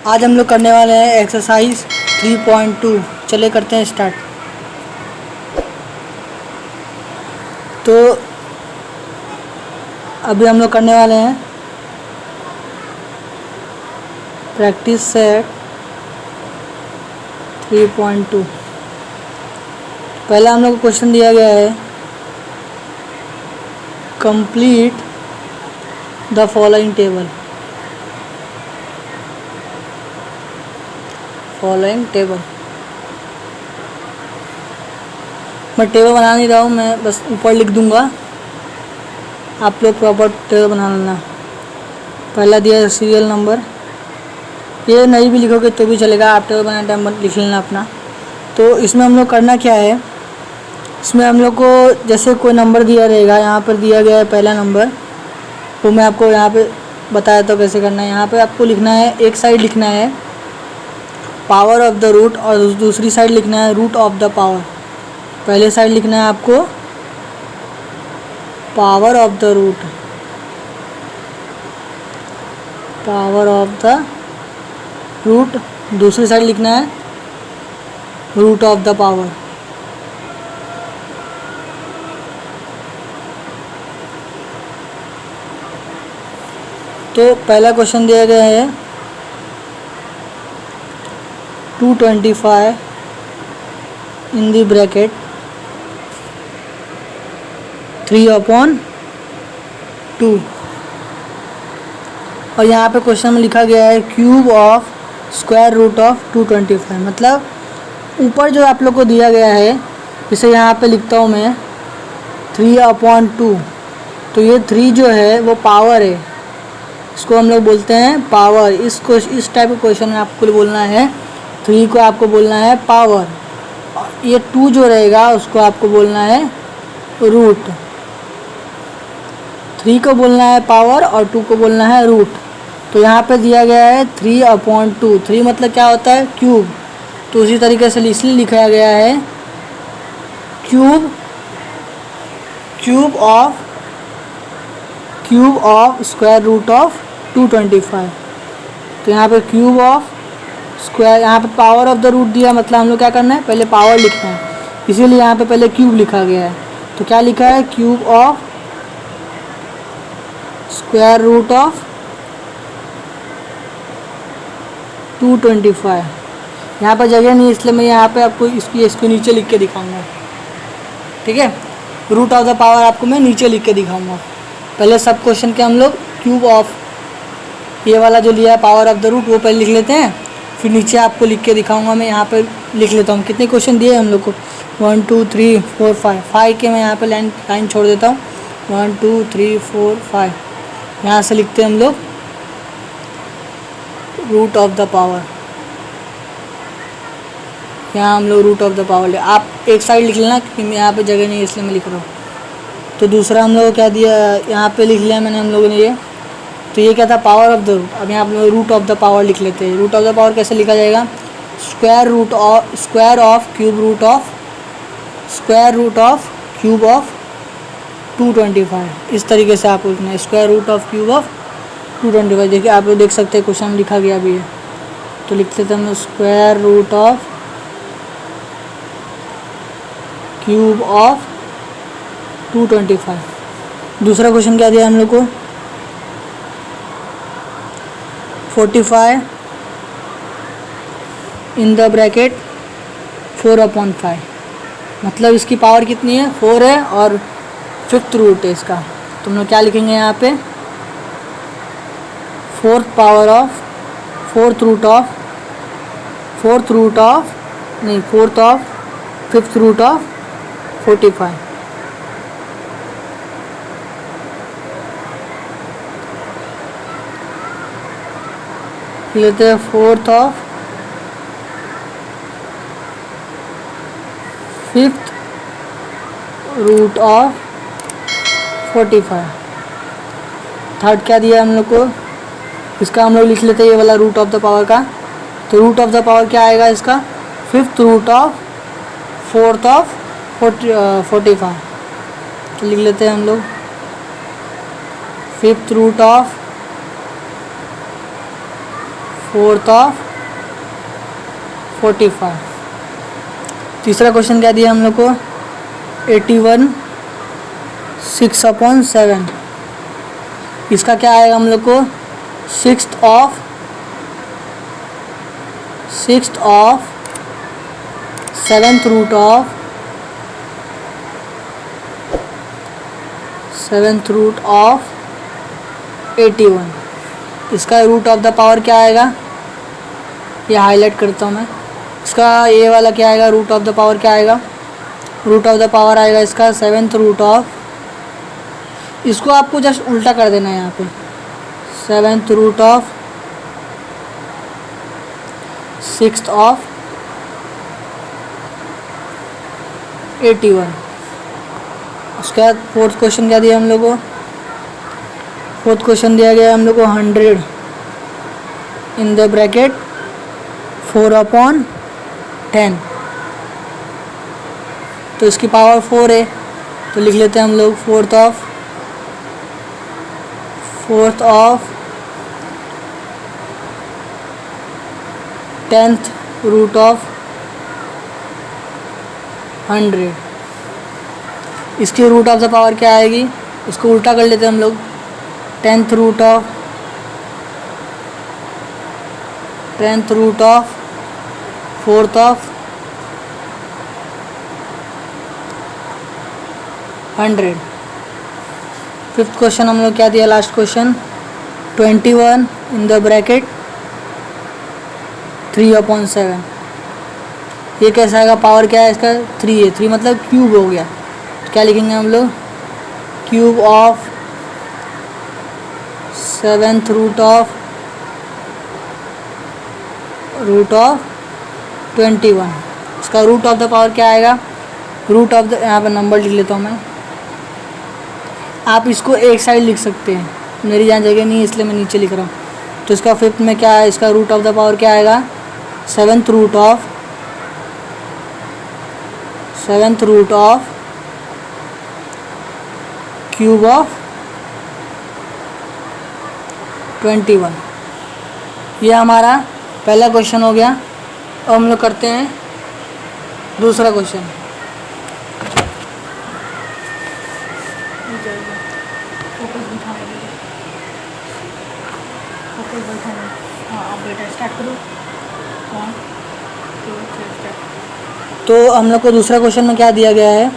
आज हम लोग करने वाले हैं एक्सरसाइज 3.2। चले करते हैं स्टार्ट। तो अभी हम लोग करने वाले हैं प्रैक्टिस सेट 3.2। पहला हम लोग को क्वेश्चन दिया गया है, कंप्लीट द फॉलोइंग टेबल। मैं टेबल बना नहीं रहा हूँ, मैं बस ऊपर लिख दूंगा, आप लोग प्रॉपर टेबल बना लेना। पहला दिया है सीरियल नंबर, ये नहीं भी लिखोगे तो भी चलेगा, आप टेबल बनाने टाइम लिख लेना अपना। तो इसमें हम लोग करना क्या है, इसमें हम लोग को जैसे कोई नंबर दिया रहेगा, यहाँ पर दिया गया है पहला नंबर, वो मैं आपको यहाँ पे बताया तो कैसे करना है। यहाँ पे आपको लिखना है, एक साइड लिखना है पावर ऑफ द रूट और दूसरी साइड लिखना है रूट ऑफ द पावर। पहले साइड लिखना है आपको पावर ऑफ द रूट, दूसरी साइड लिखना है रूट ऑफ द पावर। तो पहला क्वेश्चन दिया गया है 225 इन द ब्रैकेट 3/2, और यहाँ पे क्वेश्चन में लिखा गया है cube of square root of 225। मतलब ऊपर जो आप लोग को दिया गया है, इसे यहाँ पे लिखता हूँ मैं 3/2। तो ये 3 जो है वो पावर है, इसको हम लोग बोलते हैं पावर। इस टाइप के क्वेश्चन में आपको बोलना है 3 को आपको बोलना है पावर, और ये 2 जो रहेगा उसको आपको बोलना है रूट। 3 को बोलना है पावर और 2 को बोलना है रूट। तो यहाँ पे दिया गया है 3/2। 3 मतलब क्या होता है, क्यूब। तो उसी तरीके से इसलिए लिखा गया है cube of square root of 225। तो यहाँ पे क्यूब ऑफ स्क्वायर, यहाँ पे पावर ऑफ द रूट दिया, मतलब हम लोग क्या करना है, पहले पावर लिखना है, इसीलिए यहाँ पे पहले क्यूब लिखा गया है। तो क्या लिखा है, cube of square root of 225। यहाँ पर जगह नहीं, इसलिए मैं यहाँ पे आपको इसको नीचे लिख के दिखाऊंगा, ठीक है। रूट ऑफ द पावर आपको मैं नीचे लिख के दिखाऊंगा। पहले सब क्वेश्चन के हम लोग क्यूब ऑफ, ये वाला जो लिया है पावर ऑफ द रूट, वो पहले लिख लेते हैं, फिर नीचे आपको लिख के दिखाऊंगा। मैं यहाँ पे लिख लेता हूँ कितने क्वेश्चन दिए हम लोग को, 1 2 3 4 5 के मैं यहाँ पे लाइन छोड़ देता हूँ। 1 2 3 4 5 यहाँ से लिखते हैं हम लोग रूट ऑफ द पावर। यहाँ हम लोग रूट ऑफ द पावर ले, आप एक साइड लिख लेना क्योंकि मैं यहाँ पे जगह नहीं है इसलिए मैं लिख रहा हूँ। तो दूसरा हम लोग को क्या दिया, यहाँ पे लिख लिया मैंने हम लोगों ने ये। तो ये क्या था, पावर ऑफ द रूट। अब यहाँ हम लोग रूट ऑफ द पावर लिख लेते हैं। रूट ऑफ द पावर कैसे लिखा जाएगा, square root of cube of 225। इस तरीके से आपको लिखना है, square root of cube of 225। देखिए आप लोग देख सकते हैं क्वेश्चन लिखा गया भी है। तो लिख लेते हैं हम लोग square root of cube of 225। दूसरा क्वेश्चन क्या दिया हम लोग को, 45 इन द ब्रैकेट 4/5। मतलब इसकी पावर कितनी है, 4 है और 5th रूट है इसका। तो हम लोग क्या लिखेंगे यहाँ पे, 4th root of 5th root of 45। लेते हैं 4th of 5th root of 45। Third क्या दिया हम लोग को, इसका हम लोग लिख लेते हैं ये वाला रूट ऑफ द पावर का। तो रूट ऑफ द पावर क्या आएगा इसका, 5th root of 4th of 45। तो लिख लेते हैं हम लोग 5th root of fourth of 45। तीसरा क्वेश्चन क्या दिया हम लोग को, 81 6/7। इसका क्या आएगा हम लोग को, sixth of 7th root of 81। इसका रूट ऑफ द पावर क्या आएगा, ये हाईलाइट करता हूँ मैं। इसका ये वाला क्या आएगा, रूट ऑफ द पावर क्या आएगा, रूट ऑफ द पावर आएगा इसका 7th रूट ऑफ, इसको आपको जस्ट उल्टा कर देना है यहाँ पे, 7th root of 6th of 81। उसके बाद फोर्थ क्वेश्चन क्या दिया हम लोग को, फोर्थ क्वेश्चन दिया गया हम लोग को 100 इन द ब्रैकेट 4/10। तो इसकी पावर 4 है, तो लिख लेते हैं हम लोग fourth of 10th root of 100। इसकी रूट ऑफ द पावर क्या आएगी, इसको उल्टा कर लेते हैं हम लोग, 10th root of 4th of 100। Fifth question हम लोग क्या दिया, last question 21 in the bracket 3/7। ये कैसा आएगा, पावर क्या है इसका, 3 है, 3 मतलब क्यूब हो गया। तो क्या लिखेंगे हम लोग, cube of 7th root of 21। इसका रूट ऑफ द पावर क्या आएगा, रूट ऑफ द, यहाँ पर नंबर लिख लेता हूँ मैं, आप इसको एक साइड लिख सकते हैं, मेरी यहाँ जगह नहीं है इसलिए मैं नीचे लिख रहा हूँ। तो इसका फिफ्थ में क्या है, इसका रूट ऑफ द पावर क्या आएगा, 7th root of cube of 21। ये हमारा पहला क्वेश्चन हो गया। अब हम लोग करते हैं दूसरा क्वेश्चन। तो हम लोग को दूसरा क्वेश्चन में क्या दिया गया है,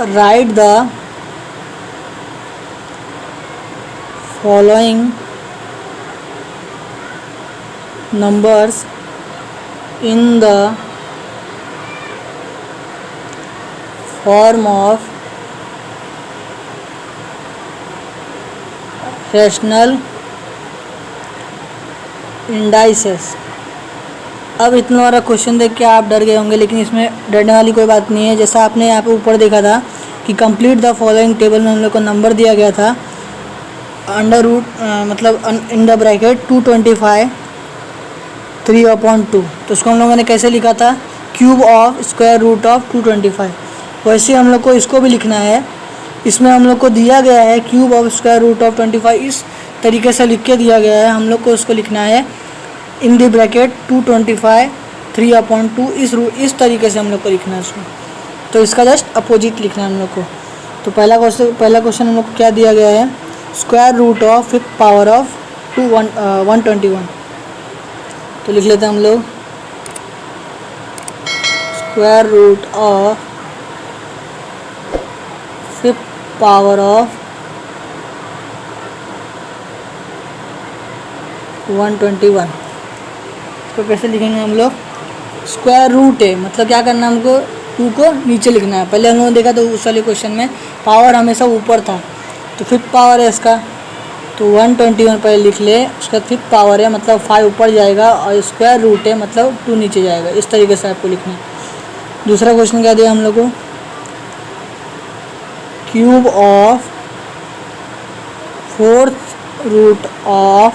right the following numbers in the form of rational indices. अब इतना बड़ा क्वेश्चन देख के आप डर गए होंगे, लेकिन इसमें डरने वाली कोई बात नहीं है। जैसा आपने यहाँ पे ऊपर देखा था कि कंप्लीट द फॉलोइंग टेबल में हम लोग को नंबर दिया गया था अंडर रूट मतलब इन द ब्रैकेट 225 3/2। तो उसको हम लोगों ने कैसे लिखा था, cube of square root of 225। वैसे हम लोग को इसको भी लिखना है। इसमें हम लोग को दिया गया है cube of square root of 25, इस तरीके से लिख के दिया गया है। हम लोग को उसको लिखना है इन द ब्रैकेट 225 3/2, इस तरीके से हम लोग को लिखना है उसमें। तो इसका जस्ट अपोजिट लिखना है हम लोग को। तो पहला क्वेश्चन हम लोग को क्या दिया गया है, square root of 5th power of 121। तो लिख लेते हैं हम लोग square root of 5th power of 121। तो कैसे लिखेंगे हम लोग, स्क्वायर रूट है मतलब क्या करना है हमको, 2 को नीचे लिखना है। पहले हम लोगों ने देखा तो उस वाले क्वेश्चन में पावर हमेशा ऊपर था, तो 5th पावर है इसका, तो 121 पहले लिख ले। उसका 5th पावर है मतलब 5 ऊपर जाएगा, और स्क्वायर रूट है मतलब 2 नीचे जाएगा। इस तरीके से आपको लिखना है। दूसरा क्वेश्चन क्या दिया हम लोग को, cube of 4th root of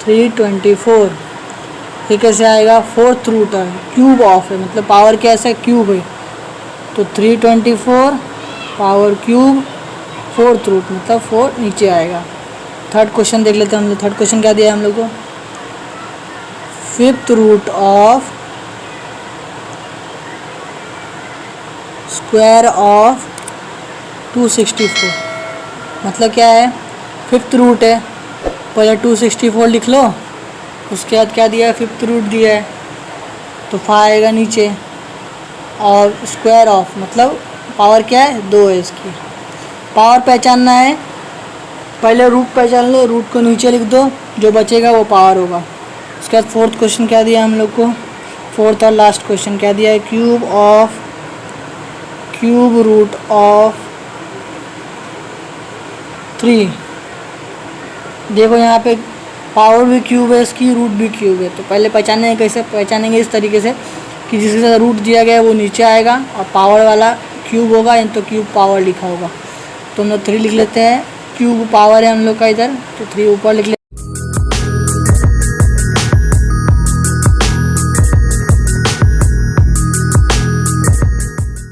324। ये कैसे आएगा, 4th रूट है, क्यूब ऑफ है मतलब पावर कैसा है, क्यूब है। तो 324 पावर क्यूब फोर्थ रूट मतलब 4 नीचे आएगा। थर्ड क्वेश्चन देख लेते हैं हम लोग। थर्ड क्वेश्चन क्या दिया है हम लोग को, fifth root of square of 264। मतलब क्या है, फिफ्थ रूट है, पहले 264 लिख लो, उसके बाद क्या दिया है, फिफ्थ रूट दिया है, तो 5 आएगा नीचे, और स्क्वायर ऑफ मतलब पावर क्या है, 2 है इसकी। पावर पहचानना है, पहले रूट पहचान लो, रूट को नीचे लिख दो, जो बचेगा वो पावर होगा। उसके बाद फोर्थ क्वेश्चन क्या दिया हम लोग को, फोर्थ और लास्ट क्वेश्चन क्या दिया है, क्यूब रूट ऑफ 3। देखो यहाँ पे पावर भी क्यूब है इसकी, रूट भी क्यूब है, तो पहले पहचानेंगे, कैसे पहचानेंगे, इस तरीके से कि जिसके साथ रूट दिया गया है वो नीचे आएगा और पावर वाला क्यूब होगा, या तो क्यूब पावर लिखा होगा। तो हम लोग 3 लिख लेते हैं, क्यूब पावर है हम लोग का इधर, तो 3 ऊपर लिख लेते हैं।